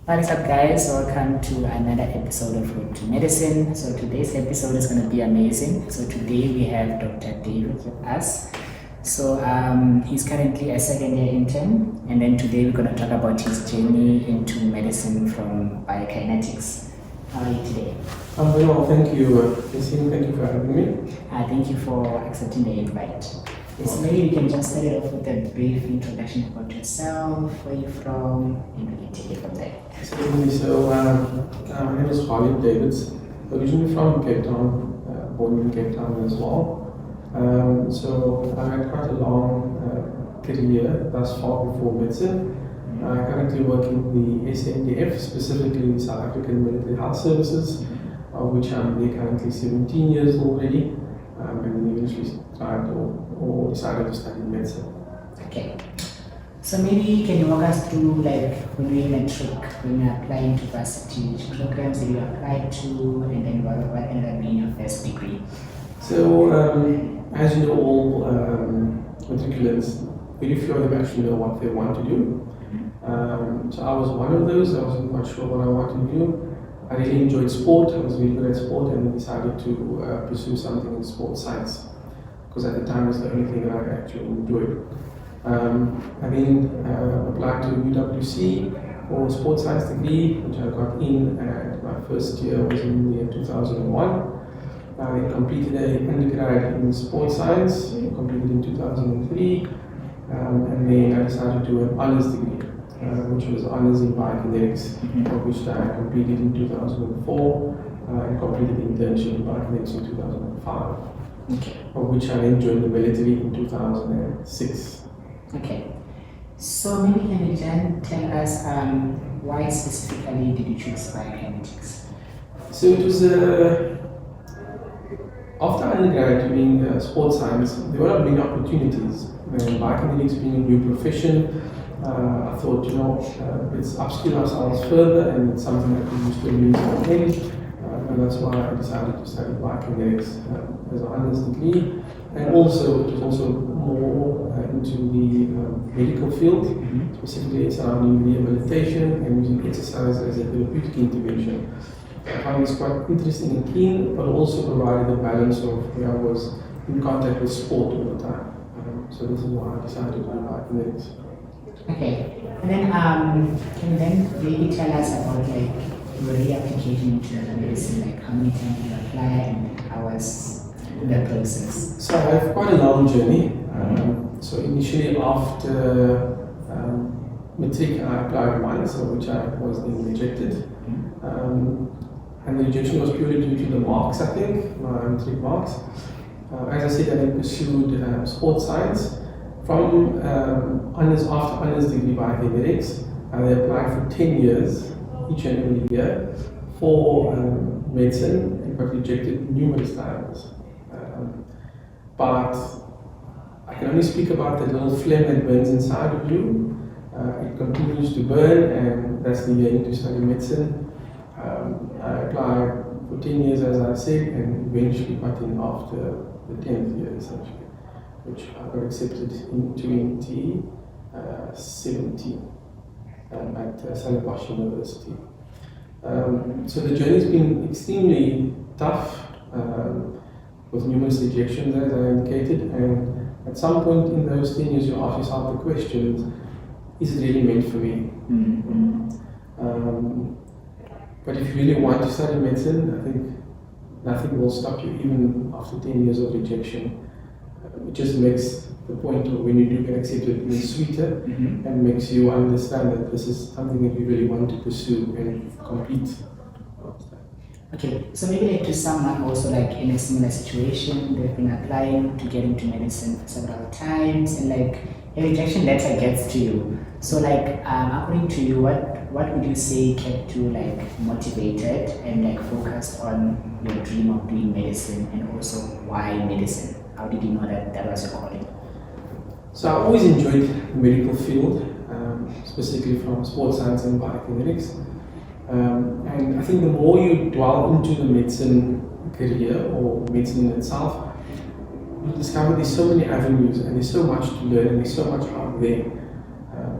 What is up, guys? Welcome to another episode of Road to Medicine. So today's episode is going to be amazing. So today we have Dr. David with us. So he's currently a second-year intern, and then today we're going to talk about his journey into medicine from biokinetics. How are you today? I'm very well, thank you, Yassine. Thank you for having me. Thank you for accepting the invite. So maybe you can just start it off with a brief introduction about yourself, where you're from, and we can take it from there. So, my name is Gharlieb David, originally from Cape Town, born in Cape Town as well. So I had quite a long career thus far before medicine. I currently work in the SANDF, specifically the South African Military Health Services, of which I'm there currently 17 years already, and then eventually tried or decided to study medicine. Okay. So maybe can you walk us through, like, when you're in Matric, when you're applying to varsity, which programs did you apply to, and then what ended up being your first degree? So, as you know, all matriculants, very few of them actually know what they want to do. So I was one of those. I wasn't quite sure what I wanted to do. I really enjoyed sport. I was really good at sport, and decided to pursue something in sports science, because at the time it was the only thing that I actually enjoyed. I then applied to UWC for sports science degree, which I got in, and my first year was in the year 2001. I completed an undergrad in sports science, completed in 2003, and then I decided to do an honors degree, which was honors in biokinetics, which I completed in 2004, and completed the internship in biokinetics in 2005, of which I then joined the military in 2006. Okay. So maybe can you then tell us why specifically did you choose biokinetics? So it was after undergrad doing sports science, there were not many opportunities. Biokinetics being a new profession, I thought, let's upskill ourselves further, and it's something that we used to use already. And that's why I decided to study biokinetics as an honors degree. And also, it was also more into the medical field, specifically surrounding rehabilitation and using exercise as a therapeutic intervention. I found this quite interesting and keen, but also provided a balance of where I was in contact with sport all the time. So this is why I decided to do biokinetics. Okay. And then can you then maybe tell us about, like, your reapplication into medicine, like how many times did you apply and how was the process? So I have quite a long journey. So initially after Matric, I applied once, which I was then rejected. And the rejection was purely due to the marks, I think, my Matric marks. As I said, I then pursued sports science. From after honors degree biokinetics, I applied for 10 years, each and every year, for medicine, and got rejected numerous times. But I can only speak about that little flame that burns inside of you. It continues to burn, and that's the yearning to study medicine. I applied for 10 years, as I said, and eventually got in after the 10th year, essentially, which I got accepted in 2017 at Stellenbosch University. So the journey's been extremely tough, with numerous rejections, as I indicated, and at some point in those 10 years you ask yourself the question, is it really meant for me? But if you really want to study medicine, I think nothing will stop you, even after 10 years of rejection. It just makes the point of when you do get accepted even sweeter, and makes you understand that this is something that you really want to pursue and complete. Okay, so maybe like to someone also like in a similar situation, they've been applying to get into medicine several times, and like a rejection letter gets to you. So like according to you, what would you say kept you like motivated and like focused on your dream of doing medicine, and also why medicine? How did you know that that was your calling? So I always enjoyed the medical field, specifically from sports science and biokinetics. And I think the more you dwell into the medicine career or medicine itself, you discover there's so many avenues and there's so much to learn and there's so much out there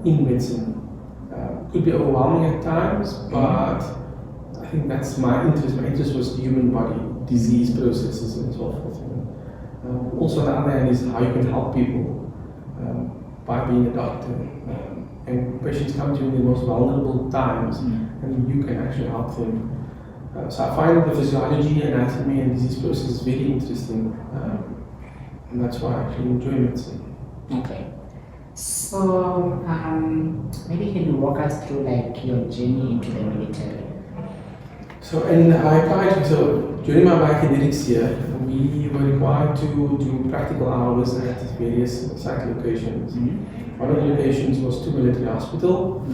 in medicine. could be overwhelming at times, but I think that's my interest. My interest was the human body, disease processes, and so forth. Also, on the other hand, is how you can help people by being a doctor. And patients come to you in the most vulnerable times, and you can actually help them. So I find the physiology, anatomy, and disease process very interesting, and that's why I actually enjoy medicine. Okay. So maybe can you walk us through like your journey into the military? So during my biokinetics year, we were required to do practical hours at various site locations. One of the locations was to military hospital.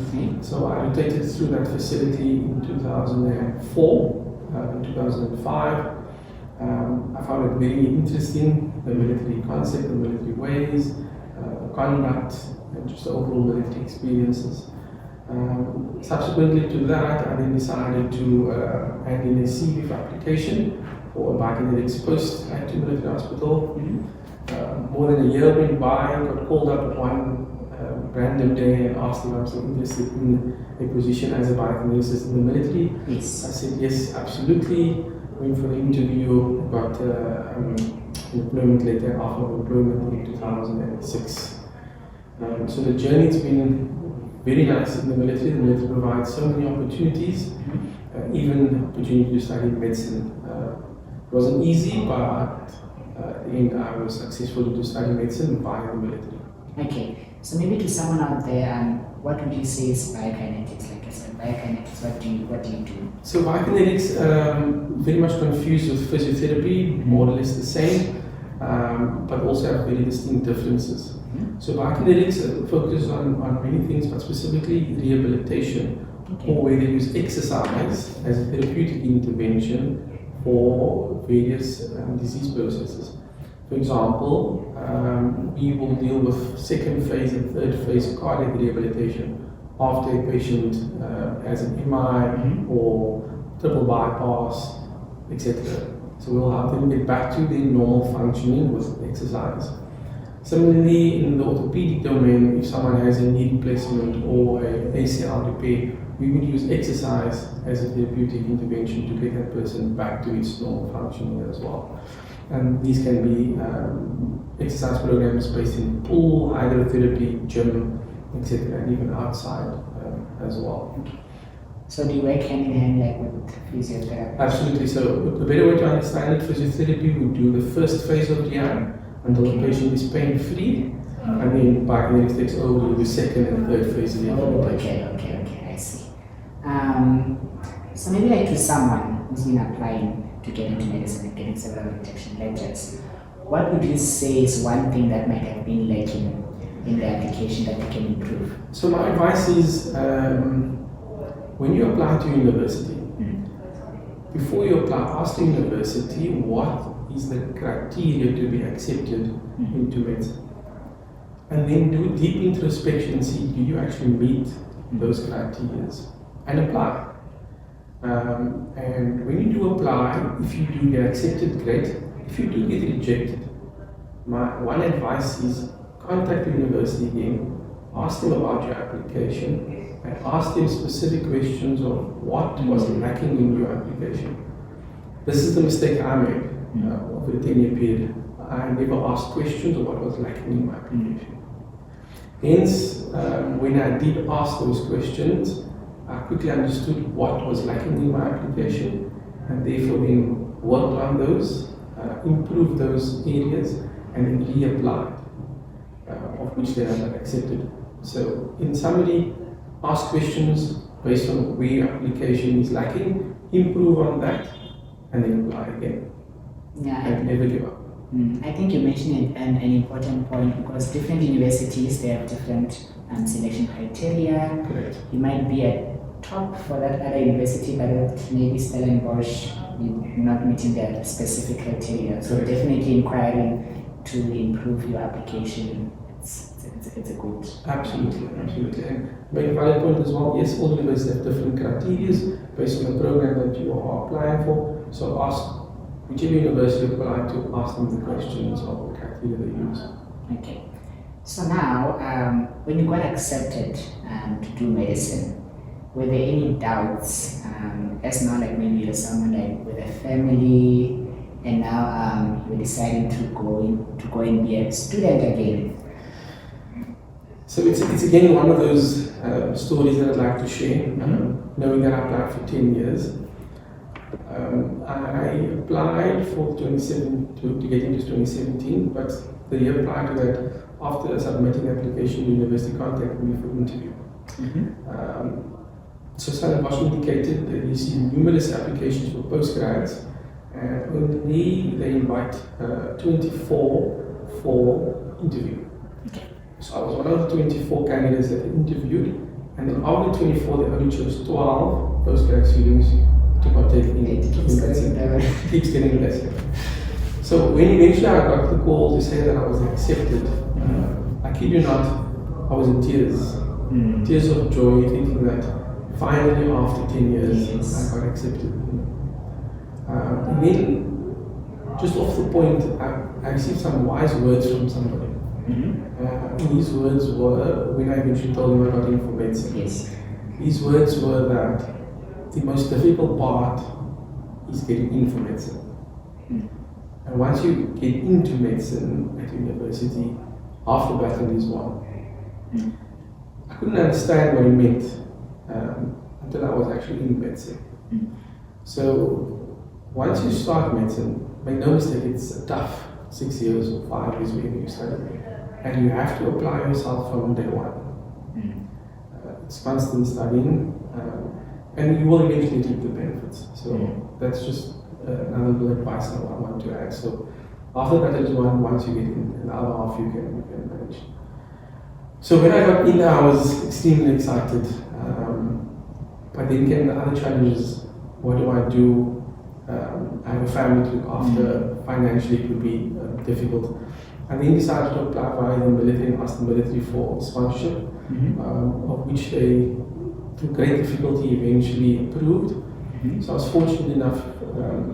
So I rotated through that facility in 2004, in 2005. I found it very interesting, the military concept, the military ways, conduct, and just the overall military experiences. Subsequently to that, I then decided to hand in a CV application for a biokinetics post at the military hospital. More than a year went by, I got called up one random day and asked if I was interested in a position as a biokineticist in the military. Yes. I said yes, absolutely. Went for the interview, got an employment letter, offer of employment in 2006. So the journey's been very nice in the military. The military provides so many opportunities, even opportunity to study medicine. It wasn't easy, but at the end I was successful to study medicine via the military. Okay, so maybe to someone out there, what would you say is biokinetics? Like I said, biokinetics, what do you do? So biokinetics, very much confused with physiotherapy, more or less the same, but also have very distinct differences. So biokinetics focuses on many things, but specifically rehabilitation, or where they use exercise as a therapeutic intervention for various disease processes. For example, we will deal with second phase and third phase cardiac rehabilitation after a patient has an MI or triple bypass, etc. So we'll help them get back to their normal functioning with exercise. Similarly, in the orthopedic domain, if someone has a knee replacement or an ACL repair, we would use exercise as a therapeutic intervention to get that person back to its normal functioning as well. And these can be exercise programs based in pool, hydrotherapy, gym, etc., and even outside as well. So do you work hand in hand like with physiotherapy? Absolutely. So the better way to understand it, physiotherapy would do the first phase of the eye until the patient is pain-free, and then biokinetics takes over the second and third phase of the rehabilitation. Okay, I see. So maybe like to someone who's been applying to get into medicine and getting several rejection letters, what would you say is one thing that might have been lacking in the application that you can improve? So my advice is, when you apply to university, before you apply, ask the university what is the criteria to be accepted into medicine. And then do deep introspection and see, do you actually meet those criteria? And apply. And when you do apply, if you do get accepted, great. If you do get rejected, my one advice is contact the university again, ask them about your application, and ask them specific questions of what was lacking in your application. This is the mistake I made over the 10-year period. I never asked questions of what was lacking in my application. Hence, when I did ask those questions, I quickly understood what was lacking in my application, and therefore then worked on those, improved those areas, and then reapplied, of which they are accepted. So, in summary, ask questions based on where your application is lacking, improve on that, and then apply again. Yeah, And never give up. I think you mentioned an important point, because different universities, they have different selection criteria. Correct. You might be at top for that other university, but at maybe Stellenbosch, you're not meeting their specific criteria. So Correct. definitely inquiring to improve your application, it's a good. Absolutely. And very valid point as well. Yes, all universities have different criteria based on the program that you are applying for. So ask whichever university you apply to, ask them the questions of what criteria they use. Okay. So now, when you got accepted to do medicine, were there any doubts, as now like maybe you're someone like with a family and now you're deciding to go and be a student again? So it's again one of those stories that I'd like to share. Knowing that I applied for 10 years, I applied for 27 to get into 2017, but the year prior to that, after submitting the application, the university contacted me for an interview. So Stellenbosch indicated they received numerous applications for postgrads, and only they invite 24 for interview. So I was one of the 24 candidates that they interviewed, and then of the 24, they only chose 12 postgrad students to partake in it. It keeps getting less. So when eventually I got the call to say that I was accepted, I kid you not, I was in tears. Tears of joy, thinking that finally after 10 years I got accepted. And then, just off the point, I received some wise words from somebody. These words were, when I eventually told him I got in for medicine, these words were that the most difficult part is getting in for medicine. And once you get into medicine at university, half the battle is won. I couldn't understand what he meant until I was actually in medicine. So once you start medicine, make no mistake, it's a tough 6 years or 5 years when you study, and you have to apply yourself from day one. It's constant studying, and you will eventually reap the benefits. So that's just another little advice I want to add. So after that is one, once you get in, an hour and a half you can manage. So when I got in there, I was extremely excited. But then came the other challenges. What do I do? I have a family to look after. Financially, it would be difficult. I then decided to apply via the military and asked the military for sponsorship, of which they, through great difficulty, eventually approved. So I was fortunate enough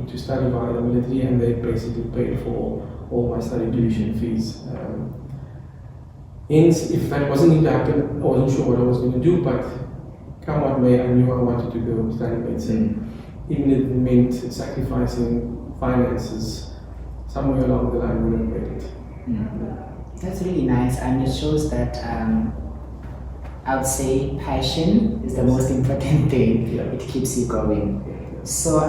to study via the military, and they basically paid for all my study tuition fees. Hence, if that wasn't going to happen, I wasn't sure what I was going to do, but come what may, I knew I wanted to go study medicine. Even if it meant sacrificing finances, somewhere along the line would have made it. That's really nice, and it shows that I would say passion is the most important thing. It keeps you going. So,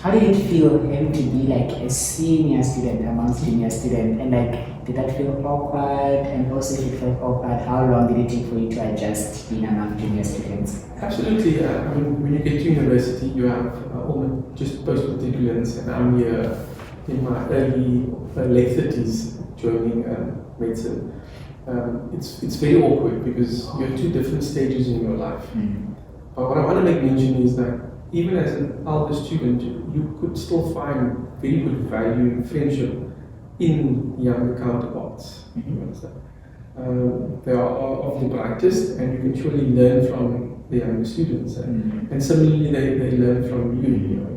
how did it feel having to be like a senior student amongst junior students, and like did that feel awkward? And also, if it felt awkward, how long did it take for you to adjust being among junior students? Absolutely. I mean, when you get to university, you have almost just post-matriculants, and I'm here in my late 30s joining medicine. It's very awkward because you have two different stages in your life. But what I want to make mention is that even as an elder student, you could still find very good value in friendship in younger counterparts. You understand? They are of the brightest, and you can surely learn from the younger students. And similarly, they learn from you,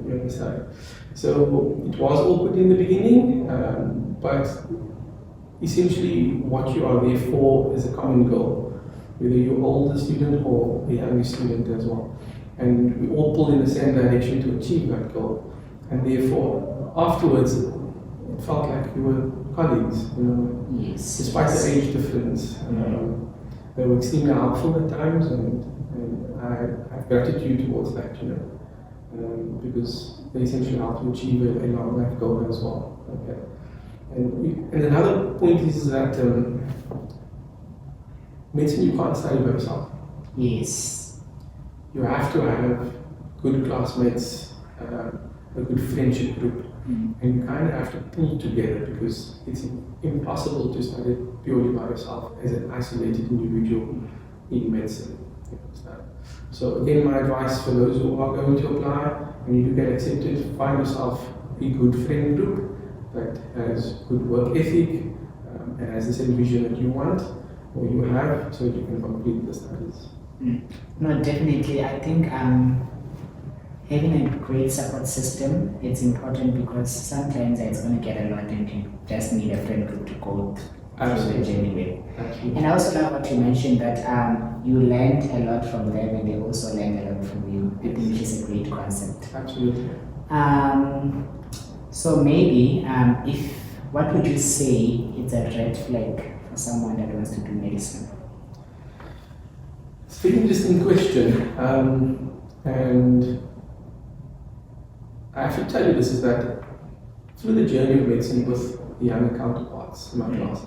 you understand? So it was awkward in the beginning, but essentially what you are there for is a common goal, whether you're older student or a younger student as well. And we all pull in the same direction to achieve that goal. And therefore, afterwards, it felt like we were colleagues, despite the age difference. They were extremely helpful at times, and I have gratitude towards that, because they essentially helped to achieve a long life goal as well. Okay. And another point is that medicine you can't study by yourself. You have to have good classmates, a good friendship group, and you kind of have to pull together because it's impossible to study purely by yourself as an isolated individual in medicine. So again, my advice for those who are going to apply, when you do get accepted, find yourself a good friend group that has good work ethic and has the same vision that you want or you have, so you can complete the studies. No, definitely. I think having a great support system, it's important because sometimes it's going to get a lot and you just need a friend group to go Absolutely. the journey with. Absolutely. And I also love what you mentioned that you learned a lot from them and they also learned a lot from you. I think which is a great concept. Absolutely. So maybe what would you say is a red flag for someone that wants to do medicine? It's a very interesting question. And I have to tell you this is that through the journey of medicine with the younger counterparts in my class,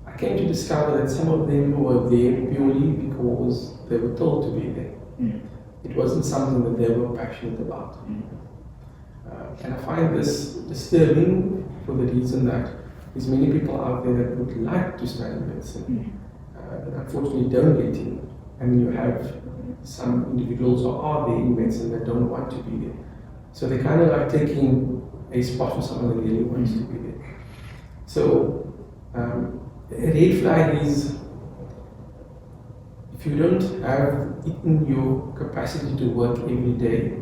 I came to discover that some of them were there purely because they were told to be there. It wasn't something that they were passionate about. And I find this disturbing for the reason that there's many people out there that would like to study medicine, but unfortunately don't get in. And you have some individuals who are there in medicine that don't want to be there. So they're kind of like taking a spot for someone that really wants to be there. So a red flag is if you don't have it in your capacity to work every day,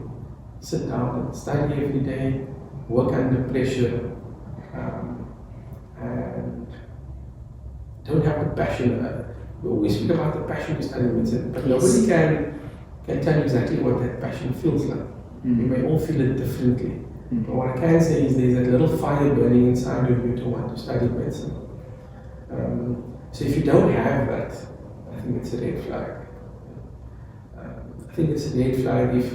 sit down and study every day, work under pressure, and don't have the passion. We always speak about the passion to study medicine, but nobody can tell you exactly what that passion feels like. We may all feel it differently. But what I can say is there's a little fire burning inside of you to want to study medicine. So if you don't have that, I think it's a red flag. I think it's a red flag if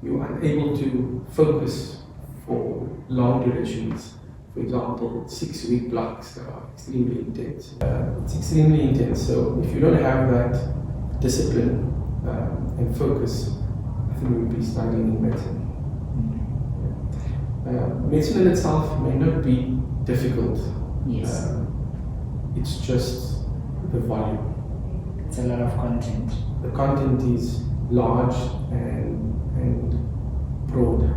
you're unable to focus for long durations. For example, 6-week blocks that are extremely intense. It's extremely intense. So if you don't have that discipline and focus, I think you'll be studying in medicine. Medicine in itself may not be difficult. Yes. It's just the volume. It's a lot of content. The content is large and broad.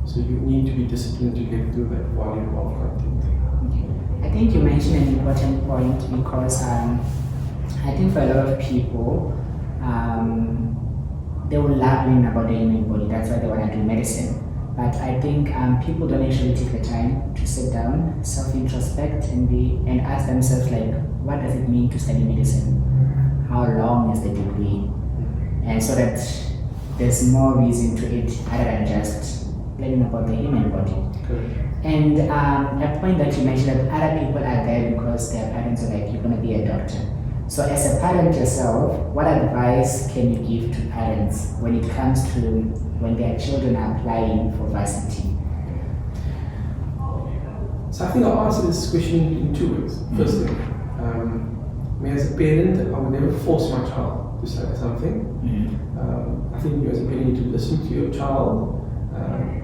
So you need to be disciplined to get through that volume of content. Okay. I think you mentioned an important point because I think for a lot of people, they will love learning about the human body. That's why they want to do medicine. But I think people don't actually take the time to sit down, self-introspect, and ask themselves like, what does it mean to study medicine? How long is the degree? And so that there's more reason to it other than just learning about the human body. Correct. And a point that you mentioned that other people are there because their parents are like, you're going to be a doctor. So as a parent yourself, what advice can you give to parents when it comes to when their children are applying for varsity? So I think I'll answer this question in two ways. Firstly, as a parent, I would never force my child to study something. I think you as a parent need to listen to your child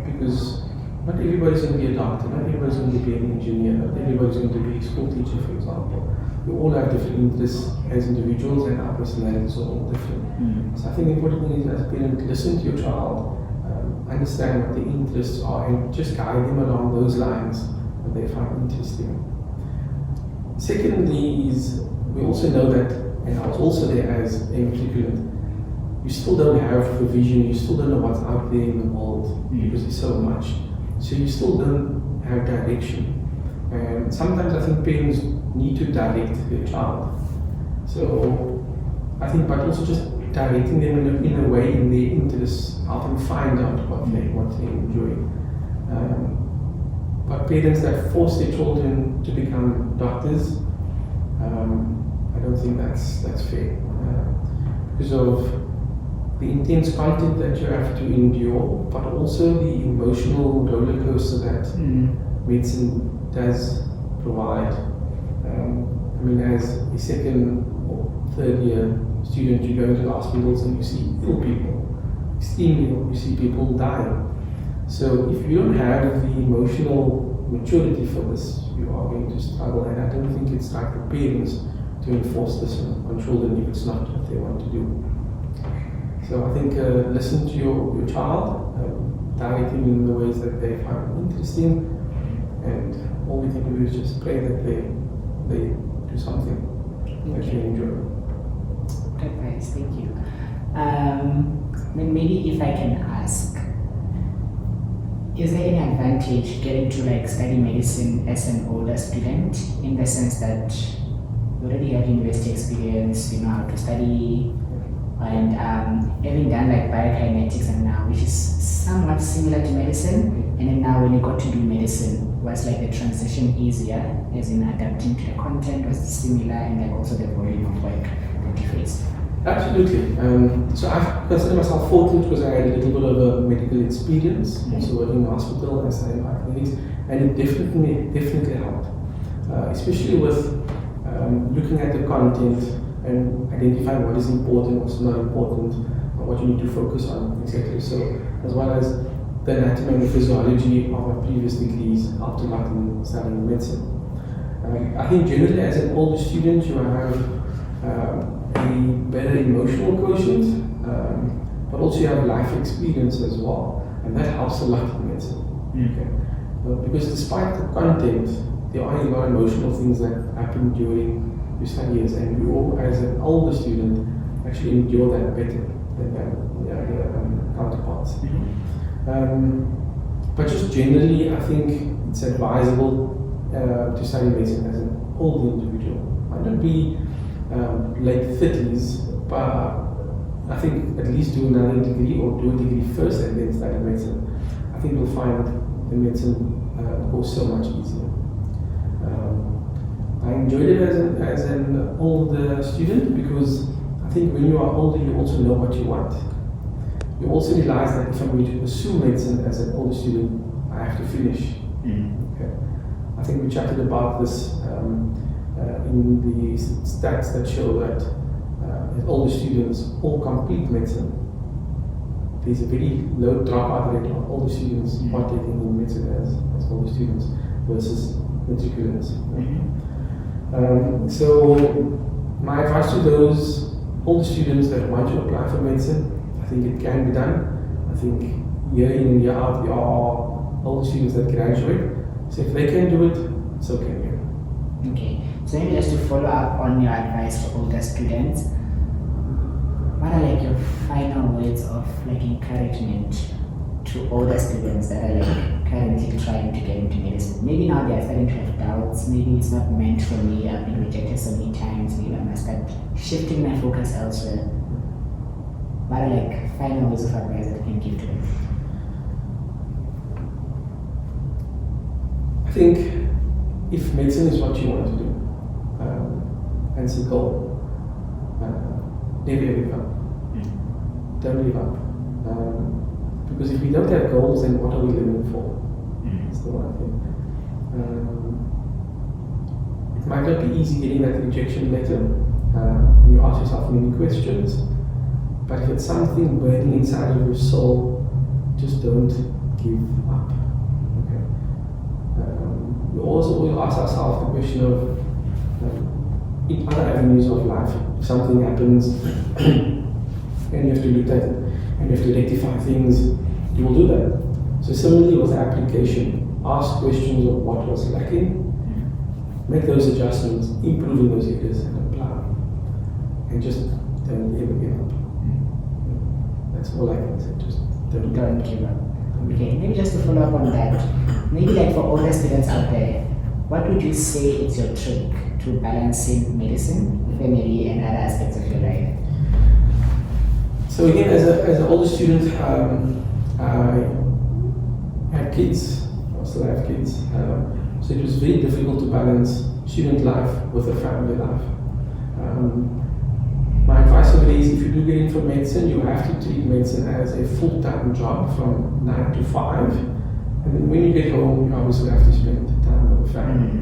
because not everybody's going to be a doctor, not everybody's going to be an engineer, not everybody's going to be a school teacher, for example. We all have different interests as individuals and our personalities are all different. So I think the important thing is as a parent, listen to your child, understand what their interests are and just guide them along those lines that they find interesting. Secondly is, we also know that, and I was also there as a matriculant, you still don't have the vision, you still don't know what's out there in the world because there's so much. So you still don't have direction. And sometimes I think parents need to direct their child. So I think, but also just directing them in a way in their interests, help them find out what they enjoy. But parents that force their children to become doctors, I don't think that's fair. Because of the intense content that you have to endure, but also the emotional roller coaster that medicine does provide. I mean, as a second or third year student, you go into hospitals and you see ill people, extremely ill, you see people dying. So if you don't have the emotional maturity for this, you are going to struggle, and I don't think it's like the parents to enforce this on children if it's not what they want to do. So I think listen to your child, direct them in the ways that they find interesting, and all we can do is just pray that they do something that they enjoy. Good advice, thank you. Then maybe if I can ask, is there any advantage getting to like study medicine as an older student, in the sense that you already have university experience, you know how to study, and having done like biokinetics and now, which is somewhat similar to medicine, and then now when you got to do medicine, was like the transition easier, as in adapting to the content was similar, and then also the volume of work that you faced? Absolutely. So I consider myself fortunate because I had a little bit of a medical experience, also working in the hospital and studying biokinetics, and it definitely helped, especially with looking at the content and identifying what is important, what's not important, what you need to focus on, etc. So, as well as the anatomy and the physiology of my previous degrees helped a lot in studying medicine. I think generally as an older student you have a better emotional quotient, but also you have life experience as well, and that helps a lot in medicine. Okay? Because despite the content, there are a lot of emotional things that happen during your study years, and you, as an older student, actually endure that better than the counterparts. But just generally, I think it's advisable to study medicine as an older individual. Might not be late 30s, but I think at least do another degree or do a degree first and then study medicine. I think you'll find the medicine course so much easier. I enjoyed it as an older student because I think when you are older, you also know what you want. You also realize that if I'm going to pursue medicine as an older student, I have to finish. Okay. I think we chatted about this in the stats that show that as older students all complete medicine. There's a very low dropout rate of older students partaking in medicine as older students versus matriculants. So my advice to those older students that want to apply for medicine, I think it can be done. I think year in and year out there are older students that graduate. So if they can do it, so can you. Okay, so maybe just to follow up on your advice for older students, what are like your final words of like encouragement to older students that are like currently trying to get into medicine? Maybe now they are starting to have doubts, maybe it's not meant for me, I've been rejected so many times, maybe I must start shifting my focus elsewhere. What are like final words of advice that you can give to them? I think if medicine is what you want to do, and it's a goal, never give up. Don't give up. Because if we don't have goals, then what are we living for? That's the one thing. It might not be easy getting that rejection letter when you ask yourself many questions, but if it's something burning inside of your soul, just don't give up. Okay. We also will ask ourselves the question of in other avenues of life, if something happens and you have to look at it and you have to rectify things, you will do that. So similarly with application, ask questions of what was lacking, make those adjustments, improve in those areas and apply. And just don't ever give up. That's all I can say, just don't give up. Okay, maybe just to follow up on that, maybe like for older students out there, what would you say is your trick to balancing medicine, family and other aspects of your life? So again, as an older student, I had kids, I still have kids, so it was very difficult to balance student life with a family life. My advice over there is if you do get into medicine, you have to treat medicine as a full-time job from 9 to 5, and then when you get home, you obviously have to spend time with the family.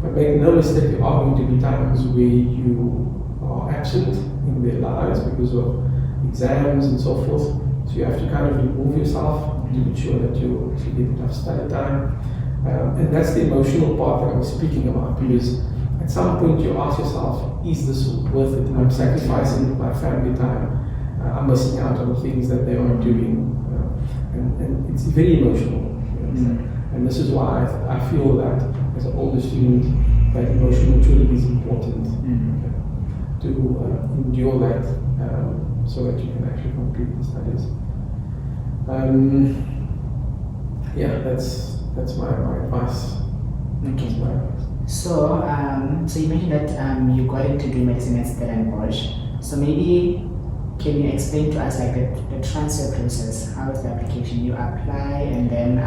But make no mistake, there are going to be times where you are absent in their lives because of exams and so forth. So you have to kind of remove yourself to be sure that you actually get enough study time. And that's the emotional part that I was speaking about, because at some point you ask yourself, is this worth it? I'm sacrificing my family time. I'm missing out on the things that they are doing. And it's very emotional. And this is why I feel that as an older student, that emotional maturity is important to endure that so that you can actually complete the studies. yeah, that's my advice. Okay. That's my advice. So, so you mentioned that you got into do medicine at Stellenbosch. So maybe can you explain to us like the transfer process? How is the application? You apply, and then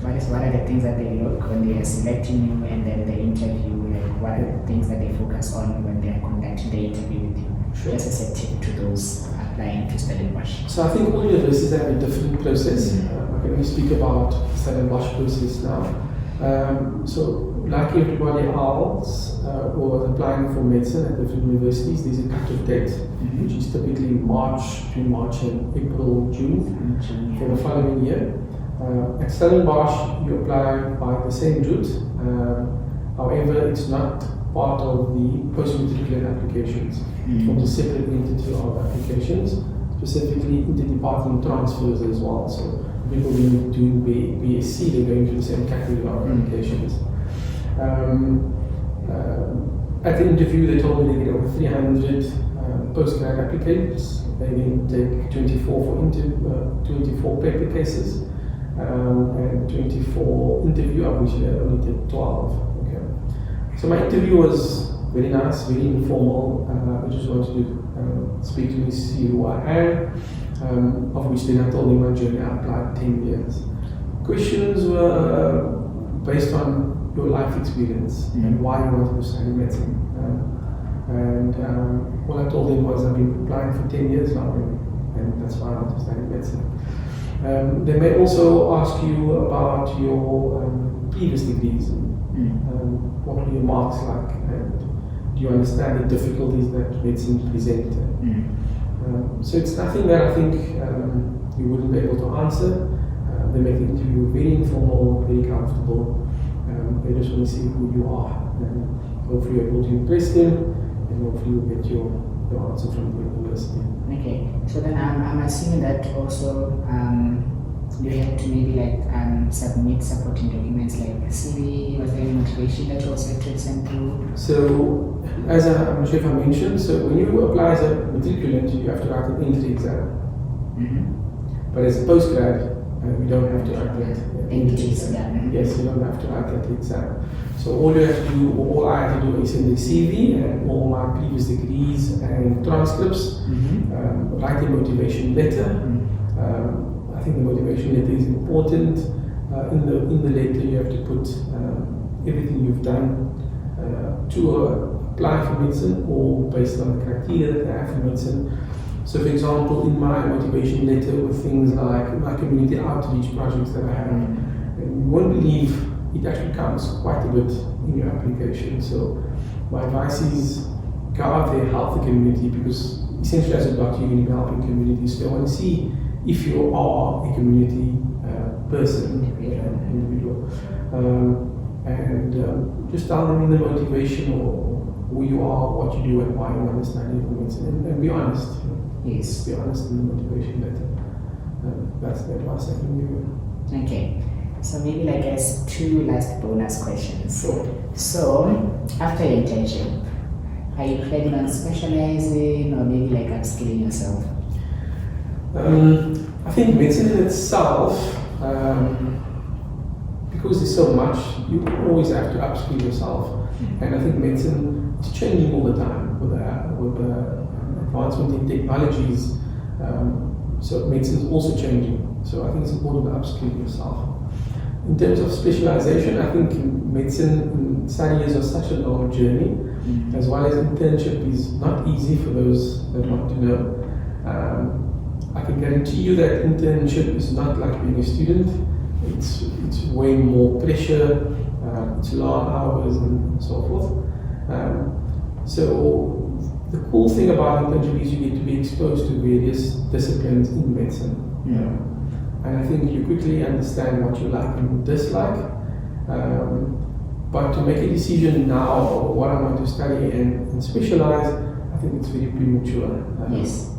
what are the things that they look when they are selecting you, and then the interview? Like what are the things that they focus on when they are conducting the interview with you? Sure. Just as a tip to those applying to Stellenbosch. So I think all universities have a different process. I can only speak about the Stellenbosch process now. So like everybody else who was applying for medicine at different universities, there's a cut-off date, which is typically between March and April, June for the following year. At Stellenbosch, you apply by the same route. However, it's not part of the post-matriculate applications. It forms a separate entity of applications, specifically interdepartment transfers as well. So people who do BSc, they go into the same category of applications. At the interview, they told me they get over 300 postgrad applicants. They then take 24 paper cases and 24 interview, of which they only take 12. Okay. So my interview was very nice, very informal. I just wanted to speak to me, see who I am, of which then I told them my journey. I applied 10 years. Questions were based on your life experience and why you wanted to study medicine. What I told them was I've been applying for 10 years now, and that's why I want to study medicine. They may also ask you about your previous degrees. What were your marks like, and do you understand the difficulties that medicine presents? So it's nothing that I think you wouldn't be able to answer. They make the interview very informal, very comfortable. They just want to see who you are, and hopefully you're able to impress them, and hopefully you'll get your answer from the university. Okay, so then I'm assuming that also you have to maybe like submit supporting documents like CV. Was there any motivation that you also had to send through? So, as I'm not sure if I mentioned, so when you apply as a matriculant, you have to write an entry exam. But as a postgrad, you don't have to write that. Entry exam. Yes, you don't have to write that exam. So all you have to do, all I have to do is send the CV and all my previous degrees and transcripts, write a motivation letter. I think the motivation letter is important. In the letter, you have to put everything you've done to apply for medicine, or based on the criteria that they have for medicine. So, for example, in my motivation letter, with things like my community outreach projects that I have, and you won't believe it actually counts quite a bit in your application. So, my advice is go out there, help the community, because essentially as a doctor, you're going to be helping communities. So, I want to see if you are a community person, individual, and just tell them in the motivation or who you are, what you do, and why you want to study medicine, and be honest. Yes. Be honest in the motivation letter. That's the advice I can give you. Okay. So maybe like as two last bonus questions. Sure. So after your internship, are you planning on specializing or maybe like upskilling yourself? I think medicine in itself, because there's so much, you always have to upskill yourself. And I think medicine is changing all the time with the advancement in technologies. So medicine is also changing. So I think it's important to upskill yourself. In terms of specialization, I think medicine studies are such a long journey, as well as internship is not easy for those that want to know. I can guarantee you that internship is not like being a student. It's way more pressure, it's long hours and so forth. So the cool thing about internship is you get to be exposed to various disciplines in medicine. And I think you quickly understand what you like and dislike. But to make a decision now of what I want to study and specialize, I think it's very premature. Yes.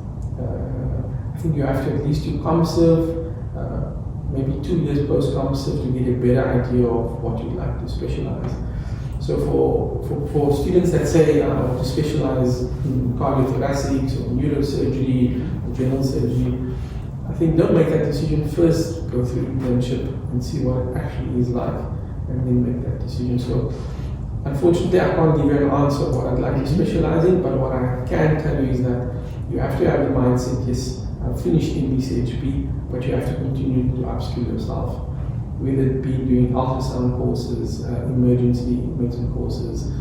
I think you have to at least do ComServe, maybe 2 years post-ComServe to get a better idea of what you'd like to specialize. So for students that say I want to specialize in cardiothoracics or neurosurgery or general surgery, I think don't make that decision first. go through internship and see what it actually is like, and then make that decision. So, unfortunately, I can't give you an answer what I'd like to specialize in, but what I can tell you is that you have to have the mindset, yes, I've finished MD-CHP, but you have to continue to upskill yourself, whether it be doing ultrasound courses, emergency medicine courses,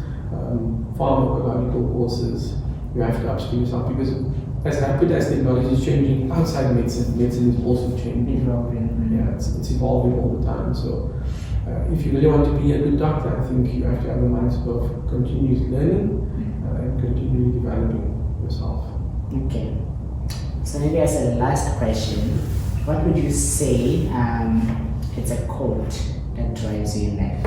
pharmacological courses. You have to upskill yourself because as rapid as technology is changing outside medicine, medicine is also changing. Yeah, it's evolving all the time. So if you really want to be a good doctor, I think you have to have a mindset of continuous learning and continually developing yourself. Okay. So maybe as a last question, what would you say it's a quote that drives you in life?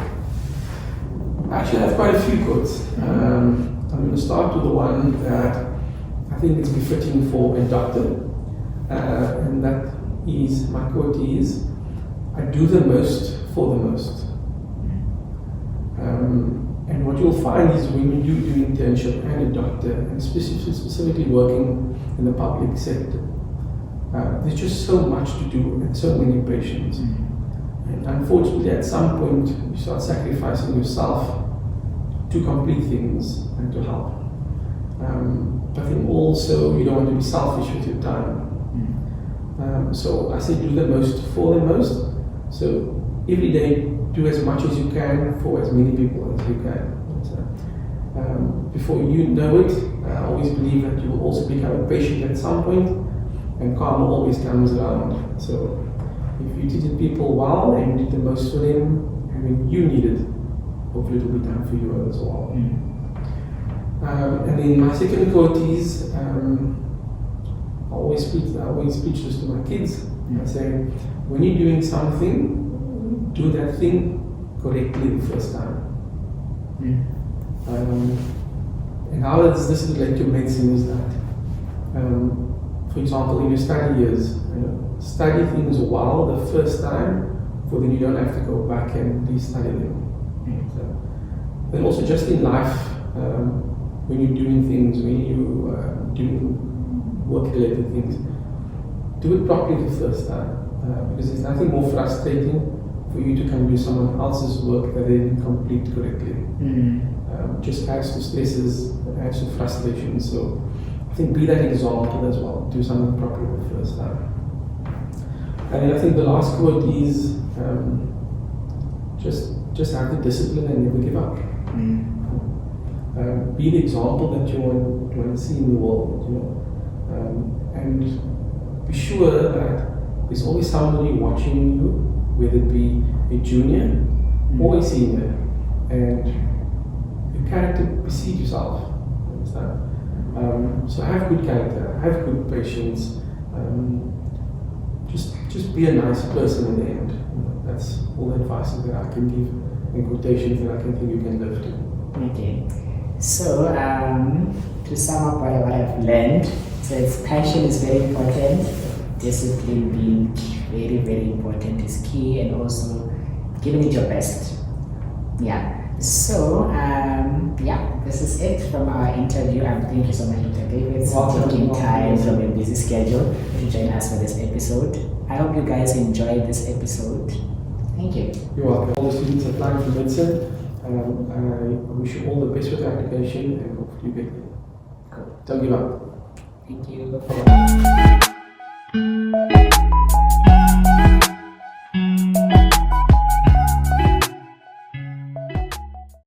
Actually, I have quite a few quotes. I'm going to start with the one that I think is befitting for a doctor, and that is, my quote is, I do the most for the most. And what you'll find is when you do internship and a doctor, and specifically working in the public sector, there's just so much to do and so many patients. And unfortunately, at some point, you start sacrificing yourself to complete things and to help. But then also, you don't want to be selfish with your time. So I say do the most for the most. So every day, do as much as you can for as many people as you can. Before you know it, I always believe that you will also become a patient at some point, and karma always comes around. So if you treated people well and you did the most for them, and when you need it, hopefully it will be done for you as well. And then my second quote is, I always preach this to my kids. I say, when you're doing something, do that thing correctly the first time. And how does this relate to medicine is that, for example, in your study years, study things well the first time, for then you don't have to go back and re-study them. And also just in life, when you're doing things, when you doing work-related things, do it properly the first time, because there's nothing more frustrating for you to come do someone else's work that they didn't complete correctly. Just adds to stresses, adds to frustration. So I think be that example as well. Do something properly the first time. And then I think the last quote is just have the discipline and never give up. Be the example that you want to see in the world, and be sure that there's always somebody watching you, whether it be a junior or a senior, and your character precedes yourself. Understand? So have good character, have good patience. Just be a nice person in the end. That's all the advice that I can give, and quotations that I can think you can live to. Okay. So to sum up what I've learned, so it's passion is very important, discipline being very, very important is key, and also giving it your best. Yeah. So this is it from our interview. Thank you so much, Dr. David, for taking time from your busy schedule to join us for this episode. I hope you guys enjoyed this episode. Thank you. You're welcome. All the students applying for medicine, I wish you all the best with the application, and hopefully you get it. Cool. Don't give up. Thank you.